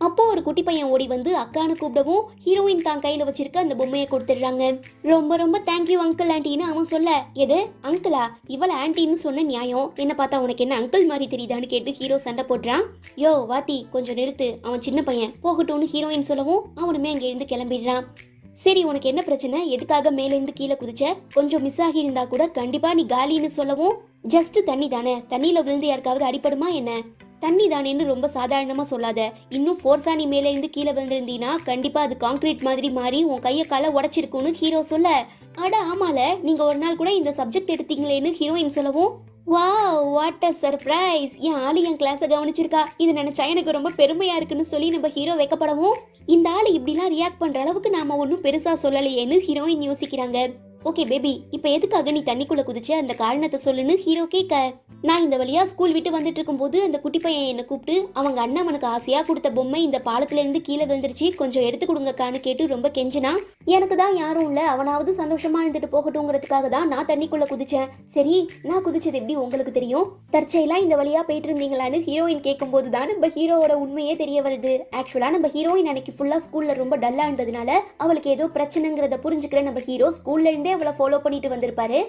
அப்போ ஒரு குட்டி பையன் ஓடி வந்து அக்கான்னு கூப்பிடவும் ஹீரோயின் தான் கையில வச்சிருக்க அந்த பொம்மையை கொடுத்துடுறாங்க. ரொம்ப ரொம்ப தேங்க்யூ அங்கிள் ஆண்டின்னு அவன் சொல்ல, எது அங்கிளா இவள ஆண்டின்னு சொன்ன நியாயம், என்ன பார்த்தா உனக்கு என்ன அங்கிள் மாதிரி தெரியுதான்னு கேட்டு ஹீரோ சண்டை போடுறான். யோ வாத்தி கொஞ்சம் நிறுத்து, அவன் சின்ன பையன் போகட்டும்னு ஹீரோயின் சொல்லவும் அவனுமே அங்கே இருந்து கிளம்பிடுறான். சரி உனக்கு என்ன பிரச்சனை, எதுக்காக மேலேருந்து கீழே குதிச்ச, கொஞ்சம் மிஸ் ஆகி இருந்தா கூட கண்டிப்பா நீ காலின்னு சொல்லவும், ஜஸ்ட் தண்ணி தானே, தண்ணியில விழுந்து யாருக்காவது அடிப்படுமா என்ன, தண்ணி தானேன்னு ரொம்ப சாதாரணமா சொல்லாத, இன்னும் ஃபோர்ஸா நீ மேல இருந்து கீழே விழுந்திருந்தீங்கன்னா கண்டிப்பா அது கான்கிரீட் மாதிரி மாறி உன் கையை காலை உடைச்சிருக்கும்னு ஹீரோ சொல்ல, அட ஆமால நீங்க ஒரு நாள் கூட இந்த சப்ஜெக்ட் எடுத்தீங்களேன்னு ஹீரோயின் சொல்லவும், வாவ் வாட் அ சர்ப்ரைஸ், என் ஆளு என் கிளாஸை கவனிச்சிருக்கா, இது நினைச்சா எனக்கு ரொம்ப பெருமையா இருக்குன்னு சொல்லி நம்ம ஹீரோ வைக்கப்படவும், இந்த ஆளு இப்படிலாம் ரியாக்ட் பண்ற அளவுக்கு நாம ஒன்றும் பெருசா சொல்லலையேன்னு ஹீரோயின் யோசிக்கிறாங்க. ஓகே பேபி, இப்போ எதுக்காக நீ தண்ணிக்குள்ள குதிச்ச அந்த காரணத்தை சொல்லுன்னு ஹீரோ கேட்க, நான் இந்த வழியா ஸ்கூல் விட்டு வந்துட்டு இருக்கும்போது அந்த குட்டி பையன் என்னை கூப்பிட்டு அவங்க அண்ணன் அவனுக்கு ஆசையா கொடுத்த பொம்மை இந்த பாலத்துல இருந்து கீழே விழுந்துருச்சு, கொஞ்சம் எடுத்து கொடுங்கக்கான்னு கேட்டு ரொம்ப கெஞ்சினா. எனக்கு தான் யாரும் இல்ல, அவனாவது சந்தோஷமா இருந்துட்டு போகட்டும்ங்கிறதுக்காக தான் நான் தண்ணிக்குள்ள குதிச்சேன். சரி, நான் குதிச்சது எப்படி உங்களுக்கு தெரியும்? தற்செயலா இந்த வழியா போயிட்டு இருந்தீங்களான்னு ஹீரோயின் கேட்கும் போது தான் நம்ம ஹீரோவோட உண்மையே தெரிய வருது. ஆக்சுவலா நம்ம ஹீரோயின் அன்னைக்கு ஃபுல்லா ஸ்கூல்ல ரொம்ப டல்லா இருந்ததுனால அவளுக்கு ஏதோ பிரச்சனைங்கிறத புரிஞ்சுக்கிற நம்ம ஹீரோ ஸ்கூல்ல இருந்தே அவளை ஃபாலோ பண்ணிட்டு வந்திருப்பாரு.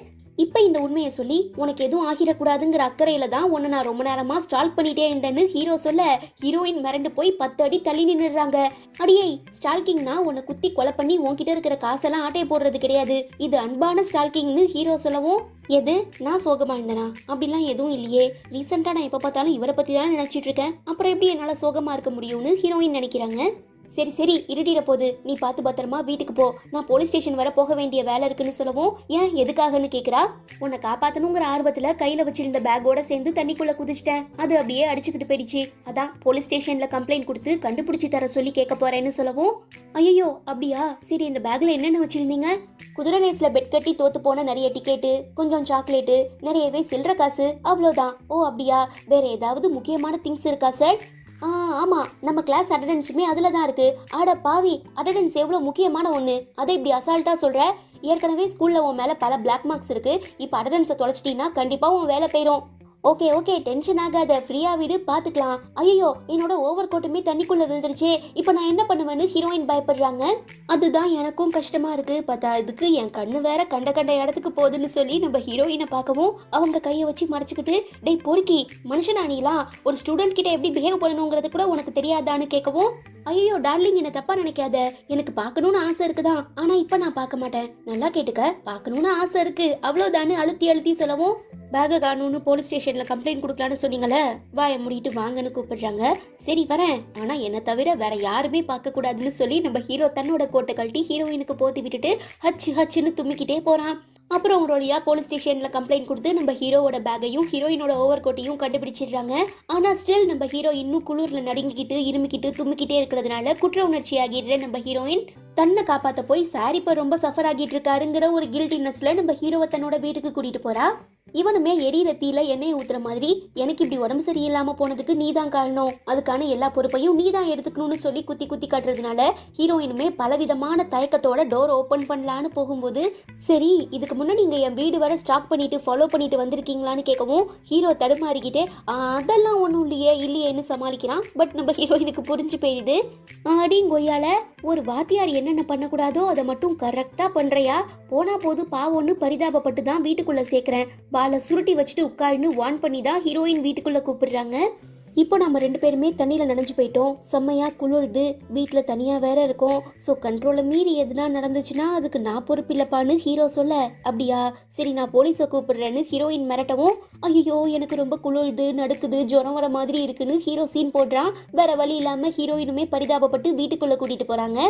இப்ப இந்த உண்மையை சொல்லி உனக்கு எதுவும் ஆகிடக்கூடாதுங்கிற அக்கறையில தான் உன்னை நான் ரொம்ப நேரமா ஸ்டால்க் பண்ணிட்டே இருந்தேன்னு ஹீரோ சொல்ல, ஹீரோயின் மிரண்டு போய் 10 அடி தள்ளி நின்னுறாங்க. அடியே, ஸ்டால்கிங்னா உன்னை குத்தி கொலை பண்ணி உன்கிட்ட இருக்கிற காசெல்லாம் ஆட்டையை போடுறது கிடையாது, இது அன்பான ஸ்டால்கிங்னு ஹீரோ சொல்லவும், எது நான் சோகமா இருந்தேனா? அப்படிலாம் எதுவும் இல்லையே, ரீசெண்டா நான் எப்ப பார்த்தாலும் இவரை பத்தி தான் நினைச்சிட்டு இருக்கேன், அப்புறம் எப்படி என்னால சோகமா இருக்க முடியும்னு ஹீரோயின் நினைக்கிறாங்க. சரி சரி, இருட்டிட போது, நீ பார்த்து பத்திரமா வீட்டுக்கு போ, நான் போலீஸ் ஸ்டேஷன் வர போக வேண்டிய வேலை இருக்குன்னு சொல்லவும், ஏன் எதுக்காகன்னு கேட்குறா. உன்னை காப்பாற்றணுங்கிற ஆர்வத்தில் கையில் வச்சிருந்த பேக்கோட சேர்ந்து தண்ணிக்குள்ளே குதிச்சிட்டேன், அது அப்படியே அடிச்சுக்கிட்டு போயிடுச்சு, அதான் போலீஸ் ஸ்டேஷனில் கம்ப்ளைண்ட் கொடுத்து கண்டுபிடிச்சி தர சொல்லி கேட்க போறேன்னு சொல்லவும், ஐயோ அப்படியா, சரி இந்த பேக்கில் என்னென்ன வச்சிருந்தீங்க? குதிரை ரேஸில் பெட் கட்டி தோத்து போன நிறைய டிக்கெட்டு, கொஞ்சம் சாக்லேட்டு, நிறையவே சில்லற காசு, அவ்வளோதான். ஓ அப்படியா, வேற ஏதாவது முக்கியமான திங்ஸ் இருக்கா சார்? ஆமாம், நம்ம கிளாஸ் அட்டெண்டன்ஸுமே அதில் தான் இருக்குது. ஆட பாவி, அட்டெண்டன்ஸ் எவ்வளோ முக்கியமான ஒன்று, அதை இப்படி அசால்ட்டாக சொல்கிற? ஏற்கனவே ஸ்கூலில் உன் மேலே பல பிளாக் மார்க்ஸ் இருக்குது, இப்போ அட்டெண்டன்ஸை தொலைச்சிட்டின்னா கண்டிப்பாக உன் வேலை போயிடும். ஓகே ஓகே, டென்ஷன் ஆகாத, ஃப்ரீயா விடு, பார்த்துக்கலாம். ஐயோ, என்னோட ஓவர் கோட்டுமே தண்ணிக்குள்ளே விழுந்துருச்சு, இப்போ நான் என்ன பண்ணுவேன்னு ஹீரோயின் பயப்படுறாங்க. அதுதான் எனக்கும் கஷ்டமா இருக்கு, பார்த்தா இதுக்கு என் கண்ணு வேற கண்ட கண்ட இடத்துக்கு போகுதுன்னு சொல்லி நம்ம ஹீரோயினை பார்க்கவும், அவங்க கையை வச்சு மறைச்சிக்கிட்டு, டேய் பொறுக்கி மனுஷனா நீலாம், ஒரு ஸ்டூடெண்ட் கிட்ட எப்படி பிஹேவ் பண்ணணுங்கிறது கூட உனக்கு தெரியாதான்னு கேட்கவும், ஐயோ டார்லிங் என்ன தப்பா நினைக்காத, எனக்கு பார்க்கணும்னு ஆசை இருக்குதான், ஆனா இப்ப நான் பார்க்க மாட்டேன், நல்லா கேட்டுக்க, பார்க்கணும்னு ஆசை இருக்கு அவ்வளவுதானு அழுத்தி அழுத்தி சொல்லவும், பேக காணும்னு போலீஸ் ஸ்டேஷன்ல கம்ப்ளைண்ட் கொடுக்கலான்னு சொன்னீங்களே, வாயை மூடிட்டு வாங்கன்னு கூப்பிடுறாங்க. சரி வரேன், ஆனா என்ன தவிர வேற யாருமே பார்க்க கூடாதுன்னு சொல்லி நம்ம ஹீரோ தன்னோட கோட்டை கழட்டி ஹீரோயினுக்கு போத்தி விட்டுட்டு ஹச்சு ஹச்சுன்னு தும்மிக்கிட்டே போறான். அப்புறம் ஒரு வழியா போலீஸ் ஸ்டேஷன்ல கம்ப்ளைண்ட் கொடுத்து நம்ம ஹீரோவோட பேக்கையும் ஹீரோயினோட ஓவர் கோட்டையும் கண்டுபிடிச்சிடுறாங்க. ஆனா ஸ்டில் நம்ம ஹீரோ இன்னும் குளிர்ல நடுங்கிக்கிட்டு இருமிக்கிட்டு தும்மிக்கிட்டே இருக்கிறதுனால குற்ற உணர்ச்சி ஆகிடுற நம்ம ஹீரோயின் தன்னை காப்பாத்த போய் சார் இப்ப ரொம்ப சஃபர் ஆகிட்டு இருக்காருங்கிற ஒரு கில்ட்டினஸ்ல நம்ம ஹீரோவை தன்னோட வீட்டுக்கு கூட்டிட்டு போறா. இவனுமே எரியிற தீல எண்ணெயை ஊத்துற மாதிரி, எனக்கு இப்படி உடம்பு சரியில்லாம போனதுக்கு நீதான் காரணம், அதுக்கான எல்லா பொறுப்பையும் நீதான் எடுத்துக்கணும்னு சொல்லி குத்தி குத்தி காட்டுறதுனால ஹீரோயினுமே பலவிதமான தயக்கத்தோட டோர் ஓபன் பண்ணலான்னு போகும்போது, சரி இதுக்கு முன்னாடி நீங்க என் வீடு வர ஸ்டாக் பண்ணிட்டு ஃபாலோ பண்ணிட்டு வந்திருக்கீங்களான்னு கேட்கவும், ஹீரோ தடுமாறிக்கிட்டே அதெல்லாம் ஒன்றும் இல்லையேன்னு சமாளிக்கிறான். பட் நம்ம ஹீரோயினுக்கு புரிஞ்சு போயிடுது. கொய்யால ஒரு வாத்தியார் என்னென்ன பண்ணக்கூடாதோ அதை மட்டும் கரெக்டா பண்றியா, போனா போது பாவம்னு பரிதாபப்பட்டு தான் வீட்டுக்குள்ள சேர்க்கிறேன், பாலை சுருட்டி வச்சுட்டு உட்காருன்னு வான் பண்ணி தான் ஹீரோயின் வீட்டுக்குள்ள கூப்பிடுறாங்க. இப்போ நம்ம 2 பேருமே தண்ணியில் நனைஞ்சு போயிட்டோம், செம்மையா குளிருது, வீட்டில் தனியாக வேற இருக்கோம், ஸோ கண்ட்ரோலை மீறி எதுனா நடந்துச்சுன்னா அதுக்கு நான் பொறுப்பில்லப்பான்னு ஹீரோ சொல்ல, அப்படியா சரி நான் போலீஸை கூப்பிடுறேன்னு ஹீரோயின் மிரட்டவும், ஐயோ எனக்கு ரொம்ப குளிருது, நடுக்குது, ஜுரம் வர மாதிரி இருக்குன்னு ஹீரோ சீன் போடுறான். வேற வழி இல்லாமல் ஹீரோயினுமே பரிதாபப்பட்டு வீட்டுக்குள்ளே கூட்டிகிட்டு போகிறாங்க.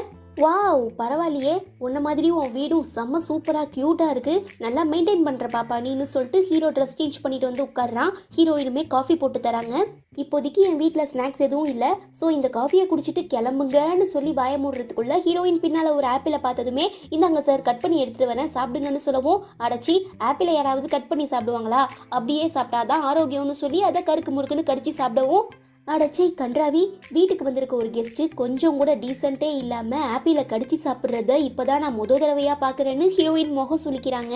வாவ் பரவாயில்லையே, உன்ன மாதிரி உன் வீடும் செம்ம சூப்பராக க்யூட்டாக இருக்கு, நல்லா மெயின்டைன் பண்ணுற பாப்பா நீன்னு சொல்லிட்டு ஹீரோ ட்ரெஸ் சேஞ்ச் பண்ணிட்டு வந்து உட்காடுறான். ஹீரோயினுமே காஃபி போட்டு தராங்க. இப்போதைக்கு என் வீட்டில் ஸ்நாக்ஸ் எதுவும் இல்லை, ஸோ இந்த காஃபியை குடிச்சிட்டு கிளம்புங்கன்னு சொல்லி வாய மூடுறதுக்குள்ள ஹீரோயின் பின்னால் ஒரு ஆப்பிளை பார்த்ததுமே, இந்தாங்க சார் கட் பண்ணி எடுத்துகிட்டு வரேன் சாப்பிடுங்கன்னு சொல்லவும், அடைச்சி ஆப்பிளை யாராவது கட் பண்ணி சாப்பிடுவாங்களா, அப்படியே சாப்பிட்டாதான் ஆரோக்கியம்னு சொல்லி அதை கருக்கு முறுக்குன்னு கடிச்சு சாப்பிடவும், அடச்சை கன்றாவி, வீட்டுக்கு வந்திருக்க ஒரு கெஸ்ட்டு கொஞ்சம் கூட டீசென்ட்டே இல்லாமல் ஆப்பிளை கடிச்சு சாப்பிட்றத இப்போதான் நான் முதல் தடவையாக பார்க்குறேன்னு ஹீரோயின் முகம் சுளிக்கிறாங்க.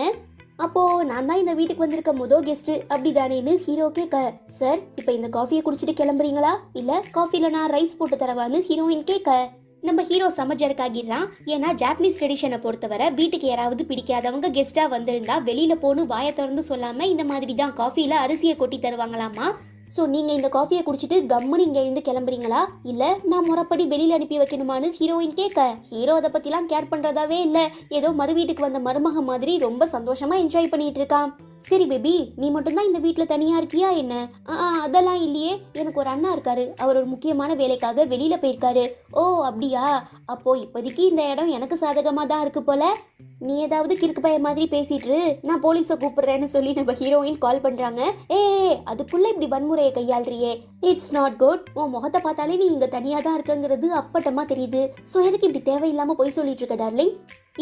அப்போது நான் தான் இந்த வீட்டுக்கு வந்திருக்க முதல் கெஸ்ட்டு அப்படிதானேன்னு ஹீரோ கேட்க, சார் இப்போ இந்த காஃபியை குடிச்சிட்டு கிளம்புறீங்களா, இல்லை காஃபியில் நான் ரைஸ் போட்டு தரவான்னு ஹீரோயின் கேட்க, நம்ம ஹீரோ சமஜருக்காகிடுறான். ஏன்னா ஜாப்பனீஸ் ட்ரெடிஷனை பொறுத்தவரை வீட்டுக்கு யாராவது பிடிக்காதவங்க கெஸ்ட்டாக வந்திருந்தா வெளியில் போகணும் வாயை திறந்து சொல்லாமல் இந்த மாதிரி தான் காஃபியில் அரிசியை கொட்டி தருவாங்களாமா. ஸோ நீங்கள் இந்த காஃபியை குடிச்சிட்டு கம்முன்னு இங்கே எழுந்து கிளம்புறீங்களா, இல்லை நான் முறைப்படி வெளியில் அனுப்பி வைக்கணுமான்னு ஹீரோயின் கேட்க, ஹீரோ அதை பற்றிலாம் கேர் பண்ணுறதாவே இல்லை, ஏதோ மறு வீட்டுக்கு வந்த மருமக மாதிரி ரொம்ப சந்தோஷமாக என்ஜாய் பண்ணிட்டு இருக்கான். சரி பேபி, நீ மட்டும்தான் இந்த வீட்டில் தனியாக இருக்கியா என்ன? அதெல்லாம் இல்லையே, எனக்கு ஒரு அண்ணா இருக்காரு, அவர் ஒரு முக்கியமான வேலைக்காக வெளியில் போயிருக்காரு. ஓ அப்படியா, அப்போது இப்போதைக்கு இந்த இடம் எனக்கு சாதகமாக தான் இருக்கு போல, நீ ஏதாவது கிறுக்கு பைய மாதிரி பேசிட்டு நான் போலீஸை கூப்பிடுறேன்னு சொல்லி நம்ம ஹீரோயின் கால் பண்றாங்க. அதுக்குள்ள இப்படி வன்முறையை கையாளுறியே, இட்ஸ் நாட் குட். உன் முகத்தை பார்த்தாலே நீ இங்க தனியா தான் இருக்குங்கிறது அப்பட்டமா தெரியுது. ஸோ எதுக்கு இப்படி தேவையில்லாம போய் சொல்லிட்டு இருக்க டார்லிங்?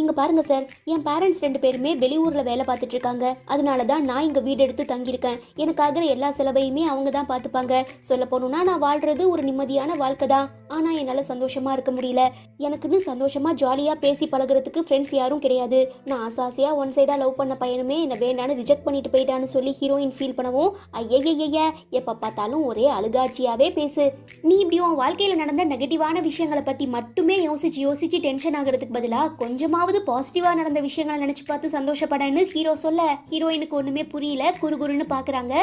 இங்க பாருங்க சார், என் பேரண்ட்ஸ் 2 பேருமே வெளியூர்ல வேலை பார்த்துட்டு இருக்காங்க. அதனாலதான் நான் இங்க வீடு எடுத்து தங்கியிருக்கேன். எனக்கு ஆகிற எல்லா செலவையுமே அவங்க தான் பார்த்துப்பாங்க. சொல்ல போனோம்னா நான் வாழ்றது ஒரு நிம்மதியான வாழ்க்கை தான். ஆனா என்னால சந்தோஷமா இருக்க முடியல. எனக்குன்னு சந்தோஷமா ஜாலியா பேசி பழகுறதுக்கு ஃப்ரெண்ட்ஸ் யாரும் கிடையாது. நான் ஆசையா ஒன் சைடா லவ் பண்ண பையனுமே என்ன வேண்டான்னு ரிஜெக்ட் பண்ணிட்டு போயிட்டான்னு சொல்லி ஹீரோயின் ஃபீல் பண்ணவும், ஐயய்யய்ய எப்ப பார்த்தாலும் ஒரே அழுகாட்சியாவே பேசு. நீ இப்படி உன் வாழ்க்கையில நடந்த நெகட்டிவான விஷயங்களை பத்தி மட்டுமே யோசிச்சு டென்ஷன் ஆகுறதுக்கு பதிலா கொஞ்சமாவது பாசிட்டிவா நடந்த விஷயங்களை நினைச்சு பார்த்து சந்தோஷப்படன்னு ஹீரோ சொல்ல, ஹீரோயினுக்கு ஒண்ணுமே புரியல, குறுகுறுன்னு பாக்குறாங்க.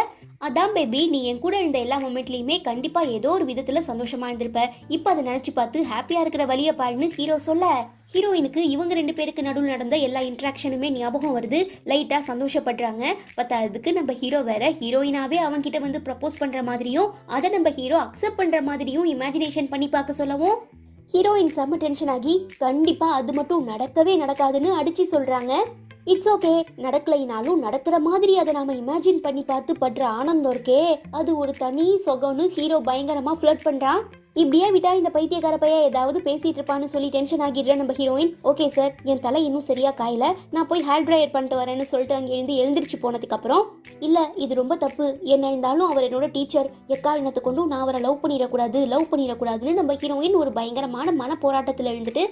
அதான் பேபி, நீ என் கூட இருந்த எல்லா மொமெண்ட்லயுமே கண்டிப்பா ஏதோ ஒரு விதத்துல சந்தோஷமா இருந்திருப்ப. இப்ப அதை நினைச்சு பார்த்து ஹாப்பியா இருக்கிற வழிய பாருன்னு ஹீரோ சொல்ல, ஹீரோயினுக்கு இவங்க 2 பேருக்கு நடுவில் நடந்த எல்லா இன்ட்ராக்ஷனுமே ஞாபகம் வருது. லைட்டா சந்தோஷப்படுறாங்க. பத்தாததுக்கு நம்ம ஹீரோ வேற ஹீரோயினாவே அவங்க கிட்ட வந்து ப்ரப்போஸ் பண்ற மாதிரியும் அதை நம்ம ஹீரோ அக்செப்ட் பண்ற மாதிரியும் இமேஜினேஷன் பண்ணி பார்க்க சொல்லவும், ஹீரோயின் செம்ம டென்ஷன் ஆகி கண்டிப்பா அது மட்டும் நடக்கவே நடக்காதுன்னு அடிச்சு சொல்றாங்க. இட்ஸ் ஓகே, நடக்கலைனாலும் நடக்கிற மாதிரி அதை நாம இமேஜின் பண்ணி பார்த்து படுற ஆனந்தம் இருக்கே, அது ஒரு தனி சொகம்னு ஹீரோ பயங்கரமா ஃப்ளர்ட் பண்றான். இப்படியே விட்டா இந்த பைத்தியக்கார பைய ஏதாவது பேசிட்டு இருப்பான்னு சொல்லி டென்ஷன் ஆகிடுற நம்ம ஹீரோயின், ஓகே சார், என் தலை இன்னும் சரியா காயல, நான் போய் ஹேர் ட்ரையர் பண்ணிட்டு வரேன்னு சொல்லிட்டு அங்கே எழுந்திரிச்சு போனதுக்கு அப்புறம், இல்ல இது ரொம்ப தப்பு, என்ன இருந்தாலும் அவர் என்னோட டீச்சர், எக்காரணத்தை கொண்டும் நான் அவரை லவ் பண்ணிடக்கூடாதுன்னு நம்ம ஹீரோயின் ஒரு பயங்கரமான மன போராட்டத்தில் எழுந்துட்டு,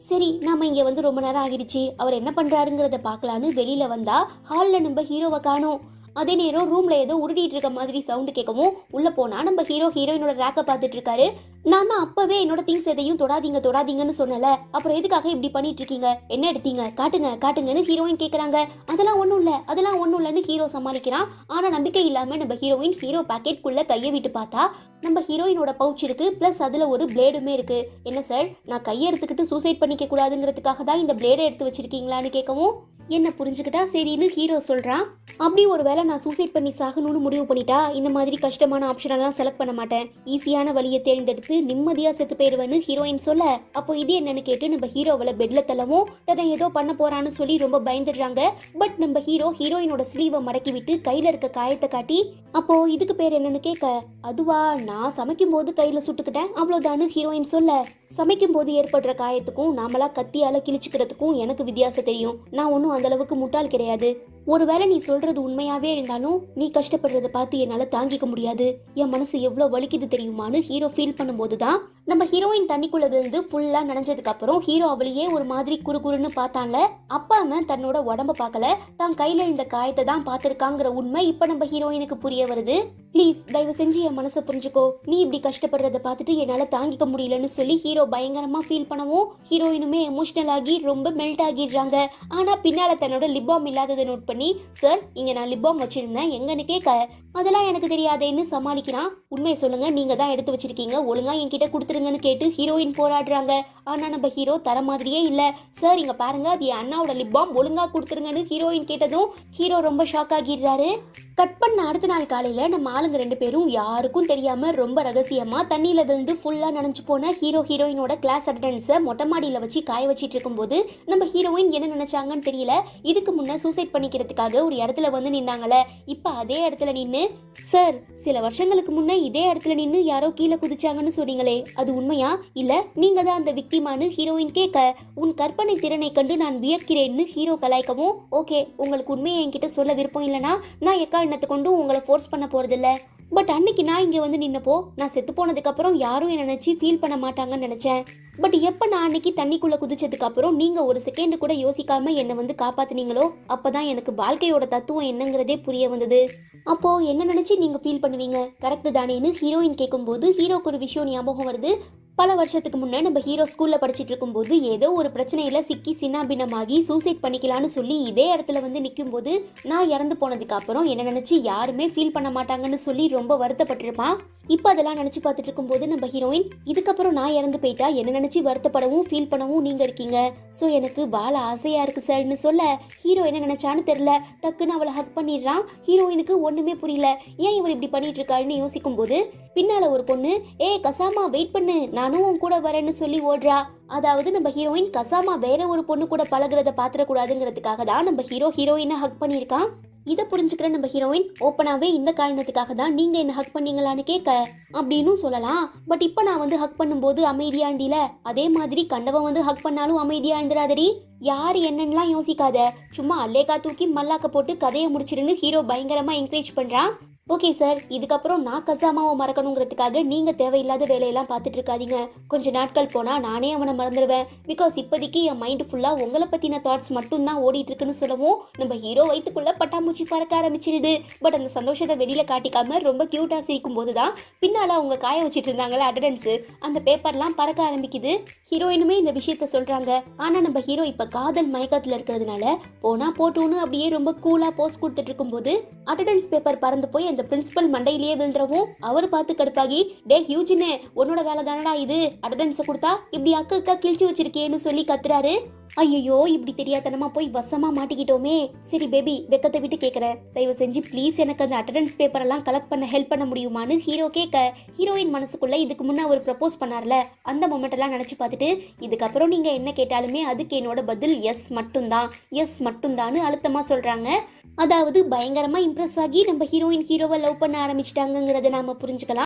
சரி நாம இங்க வந்து ரொம்ப நேரம் ஆகிடுச்சு, அவர் என்ன பண்றாருங்கிறத பார்க்கலான்னு வெளியில வந்தா ஹால்ல நம்ம ஹீரோவை காணோம். அதே நேரம் ரூம்ல ஏதோ உருட்டிட்டு இருக்க மாதிரி சவுண்டு கேட்கவும் உள்ள போனா நம்ம ஹீரோயினோட ரேக்க பார்த்துட்டு இருக்காரு. நான் தான் அப்பவே என்னோட திங்ஸ் எதையும் தொடாதீங்கன்னு சொன்னல, அப்புறம் எதுக்காக இப்படி பண்ணிட்டு இருக்கீங்க, என்ன எடுத்தீங்க, காட்டுங்கன்னு ஹீரோயின் கேக்குறாங்க. அதெல்லாம் ஒண்ணும் இல்லன்னு ஹீரோ சமாளிக்கிறான். ஆனா நம்பிக்கை இல்லாம நம்ம ஹீரோயின் ஹீரோ பாக்கெட்குள்ள கையை விட்டு பார்த்தா நம்ம ஹீரோயினோட பவுச் இருக்கு, பிளஸ் அதுல ஒரு பிளேடுமே இருக்கு. என்ன சார், நான் கையை எடுத்துக்கிட்டு சூசைட் பண்ணிக்க கூடாதுங்கிறதுக்காக தான் இந்த பிளேடை எடுத்து வச்சிருக்கீங்களான்னு கேட்கவும், என்ன புரிஞ்சுக்கிட்டா சரின்னு ஹீரோ சொல்றான். அப்படி ஒருவேளை நான் சூசைட் பண்ணி சாகணும்னு முடிவு பண்ணிட்டா இந்த மாதிரி கஷ்டமான ஆப்ஷனெல்லாம் செலக்ட் பண்ண மாட்டேன், ஈஸியான வழியை தேர்ந்தெடுத்து நிம்மதியா செத்து போயிருவேன்னு ஹீரோயின் சொல்ல, அப்போ இது என்னன்னு கேட்டு நம்ம ஹீரோவள பெட்ல தள்ளவும் தன்னை ஏதோ பண்ண போறான்னு சொல்லி ரொம்ப பயந்துடுறாங்க. பட் நம்ம ஹீரோயினோட ஸ்லீவை மடக்கி விட்டு கையில இருக்க காயத்தை காட்டி, அப்போ இதுக்கு பேர் என்னன்னு கேட்க, அதுவா நான் சமைக்கும் போது கையில சுட்டுக்கிட்டேன் அவ்வளவுதான்னு ஹீரோயின் சொல்ல, சமைக்கும் போது ஏற்படுற காயத்துக்கும் நாமளா கத்தியால கிழிச்சுக்கிறதுக்கும் எனக்கு வித்தியாசம் தெரியும், நான் ஒன்றும் அந்த அளவுக்கு முட்டாள் கிடையாது. ஒருவேளை நீ சொல்றது உண்மையாவே இருந்தாலும் நீ கஷ்டப்படுறத பார்த்து என்னால தாங்கிக்க முடியாது, என் மனசு எவ்வளவு வலிக்குது தெரியுமான்னு ஹீரோ ஃபீல் பண்ணும்போதுதான் நம்ம ஹீரோயின் தண்ணிக்குள்ள விழுந்து ஃபுல்லா நனைஞ்சதுக்கு அப்புறம் ஹீரோ அவளையே ஒரு மாதிரி குறுகுறுன்னு பார்த்தான்ல, அப்ப அவன் தன்னோட உடம்ப பார்க்கல, தான் கையில இந்த காயத்தை தான் பார்த்திருக்காங்கிற உண்மை இப்ப நம்ம ஹீரோயினுக்கு புரிய வருது. ப்ளீஸ் தயவு செஞ்சு என் மனசை புரிஞ்சுக்கோ, நீ இப்படி கஷ்டப்படுறத பார்த்துட்டு என்னால தாங்கிக்க முடியலன்னு சொல்லி ஹீரோ பயங்கரமா ஃபீல் பண்ணவும் ஹீரோயினுமே எமோஷனல் ஆகி ரொம்ப மெல்ட் ஆகிடுறாங்க. ஆனா பின்னால தன்னோட லிப்பாம் இல்லாததை நோட் பண்ணி, சார் இங்க நான் லிப்பாம் வச்சிருந்தேன் எங்கன்னு கேட்க, அதெல்லாம் எனக்கு தெரியாதேன்னு சமாளிக்கிறான். உண்மையை சொல்லுங்க, நீங்க தான் எடுத்து வச்சிருக்கீங்க, ஒழுங்கா என்கிட்ட கொடுத்துருங்கன்னு கேட்டு ஹீரோயின் போராடுறாங்க. ஆனா நம்ம ஹீரோ தர மாதிரியே இல்ல. சார் இங்க பாருங்க, அது என் அண்ணாவோட லிப்பாம், ஒழுங்கா கொடுத்துருங்கன்னு ஹீரோயின் கேட்டதும் ஹீரோ ரொம்ப ஷாக் ஆகிடுறாரு. கட் பண்ண அடுத்த நாள் காலையில நம்ம ஆளுங்க 2 பேரும் யாருக்கும் தெரியாம ரொம்ப ரகசியமா தண்ணியில விழுந்து ஃபுல்லா நனைஞ்சு போன ஹீரோயினோட கிளாஸ் அட்டெண்டன்ஸை மொட்டை மாடியில வச்சு காய வச்சிட்டு இருக்கும்போது நம்ம ஹீரோயின் என்ன நினைச்சாங்கன்னு தெரியல. இதுக்கு முன்ன சூசைட் பண்ணிக்கிறதுக்காக ஒரு இடத்துல வந்து நின்னாங்கல்ல, இப்ப அதே இடத்துல நின்னு, சார் சில வருஷங்களுக்கு முன்ன இதே இடத்துல நின்னு யாரோ கீழே குதிச்சாங்கன்னு சொன்னீங்களே, அது உண்மையா இல்ல நீங்க தான் அந்த விக்டிமான்னு ஹீரோயின் கேட்க, உன் கற்பனை திறனை கண்டு நான் வியக்கிறேன்னு ஹீரோ கலாய்க்கவும், ஓகே உங்களுக்கு உண்மையை என்கிட்ட சொல்ல விருப்பம் இல்லைன்னா நான் எக்காரணத்தை கொண்டு உங்களை ஃபோர்ஸ் பண்ண போறதில்ல, பட் அன்னைக்கு நான் இங்க வந்து நின்னப்போ நான் செத்து போனதுக்கு அப்புறம் யாரும் என்ன நினைச்சு ஃபீல் பண்ண மாட்டாங்கன்னு நினைச்சேன். பட் எப்ப நான் அன்னைக்கு தண்ணிக்குள்ள குதிச்சதுக்கு அப்புறம் நீங்க ஒரு செகண்ட் கூட யோசிக்காம என்னை வந்து காப்பாத்துனீங்களோ அப்பதான் எனக்கு வாழ்க்கையோட தத்துவம் என்னங்கிறதே புரிய வந்தது. அப்போ என்ன நினைச்சு நீங்க ஃபீல் பண்ணுவீங்க, கரெக்ட் தானேன்னு ஹீரோயின் கேட்கும்போது ஹீரோக்கு ஒரு விஷயம் ஞாபகம் வருது. பல வருஷத்துக்கு முன்னே நம்ம ஹீரோ ஸ்கூல்ல படிச்சுட்டு இருக்கும்போது ஏதோ ஒரு பிரச்சனையில சிக்கி சின்னாபின்னமாகி சூசைட் பண்ணிக்கலான்னு சொல்லி இதே இடத்துல வந்து நிற்கும் போது நான் இறந்து போனதுக்கு அப்புறம் என்ன நினைச்சு யாருமே ஃபீல் பண்ண மாட்டாங்கன்னு சொல்லி ரொம்ப வருத்தப்பட்டிருப்பான். இப்போ அதெல்லாம் நினைச்சு பார்த்துட்டு இருக்கும்போது நம்ம ஹீரோயின், இதுக்கப்புறம் நான் இறந்து போயிட்டா என்ன நினைச்சு வருத்தப்படவும் ஃபீல் பண்ணவும் நீங்க இருக்கீங்க, ஸோ எனக்கு வாழ ஆசையா இருக்கு சார்னு சொல்ல, ஹீரோ என்ன நினைச்சான்னு தெரியல, டக்குன்னு அவளை ஹக் பண்ணிடுறான். ஹீரோயினுக்கு ஒண்ணுமே புரியல, ஏன் இவர் இப்படி பண்ணிட்டு இருக்காருன்னு யோசிக்கும் போது பின்னால ஒரு பொண்ணு, ஏ கசாமா வெயிட் பண்ணு நானும் உன் கூட வரேன்னு சொல்லி ஓடுறா. அதாவது நம்ம ஹீரோயின் கசாமா வேற ஒரு பொண்ணு கூட பழகுறத பாத்திரக்கூடாதுங்கிறதுக்காக தான் நம்ம ஹீரோயினை ஹக் பண்ணியிருக்கான். இதை புரிஞ்சுக்கிற நம்ம ஹீரோயின் ஓப்பனாவே இந்த காரணத்துக்காக தான் நீங்க என்ன ஹக் பண்ணீங்களான்னு கேட்க அப்படின்னு சொல்லலாம். பட் இப்போ நான் வந்து ஹக் பண்ணும்போது அமைதியா இருந்தீல, அதே மாதிரி கண்டவன் வந்து ஹக் பண்ணாலும் அமைதியா இருந்துராதடி. யார் என்னன்னுலாம் யோசிக்காத, சும்மா அல்லேக்கா தூக்கி மல்லாக்க போட்டு கதையை முடிச்சிருன்னு ஹீரோ பயங்கரமா என்கரேஜ் பண்றான். ஓகே சார், இதுக்கப்புறம் நான் கசாமாவை மறக்கணுங்கிறதுக்காக நீங்க தேவையில்லாத வேலையெல்லாம் பார்த்துட்டு இருக்காதீங்க. கொஞ்ச நாட்கள் போனா நானே அவனை மறந்துடுவேன். பிகாஸ் இப்போதைக்கு என் மைண்ட் ஃபுல்லா உங்களை பத்தின தாட்ஸ் மட்டும் தான் ஓடிட்டு இருக்குன்னு சொல்லவும் நம்ம ஹீரோ வயிற்றுக்குள்ள பட்டாம்பூச்சி பறக்க ஆரம்பிச்சிடுது. பட் அந்த சந்தோஷத்தை வெளியில காட்டிக்காம ரொம்ப கியூட்டா சிரிக்கும் போதுதான் பின்னால அவங்க காய வச்சிட்டு இருந்தாங்களே அட்டண்டன்ஸ், அந்த பேப்பர்லாம் பறக்க ஆரம்பிக்குது. ஹீரோயினுமே இந்த விஷயத்த சொல்றாங்க. ஆனா நம்ம ஹீரோ இப்ப காதல் மயக்கத்துல இருக்கிறதுனால போனா போட்டோன்னு அப்படியே ரொம்ப கூலா போஸ் கொடுத்துட்டு இருக்கும்போது அட்டண்டன்ஸ் பேப்பர் பறந்து போய் அந்த பிரின்சிபல் மண்டையிலேயே விழுந்துறவும் அவர் பார்த்து கடுப்பாகி, டே ஹியூஜினே, உன்னோட வேலை தானடா இது, அட்டண்டன்ஸை கொடுத்தா இப்படி அக்கா கிழிச்சு வச்சிருக்கேன்னு சொல்லி கத்துறாரு. ஐயோ, இப்படி தெரியாதனமா போய் வசமா மாட்டிக்கிட்டோமே. சரி பேபி, வெக்கத்தை விட்டு கேட்குறேன், தயவு செஞ்சு ப்ளீஸ் எனக்கு அந்த அட்டண்டன்ஸ் பேப்பர் எல்லாம் கலெக்ட் பண்ண ஹெல்ப் பண்ண முடியுமான்னு ஹீரோ கேட்க, ஹீரோயின் மனசுக்குள்ள இதுக்கு முன்னே அவர் ப்ரப்போஸ் பண்ணார்ல, அந்த மொமெண்ட் எல்லாம் நினைச்சு பார்த்துட்டு, இதுக்கப்புறம் நீங்க என்ன கேட்டாலுமே அதுக்கு என்னோட பதில் எஸ் மட்டும்தான், எஸ் மட்டும்தான்னு அழுத்தமா சொல்றாங்க. அதாவது பயங்கரமா இம்ப்ரெஸ் ஆகி நம்ம ஹீரோயின் ஹீரோவை லவ் பண்ண ஆரம்பிச்சிட்டாங்கிறத நாம புரிஞ்சுக்கலாம்.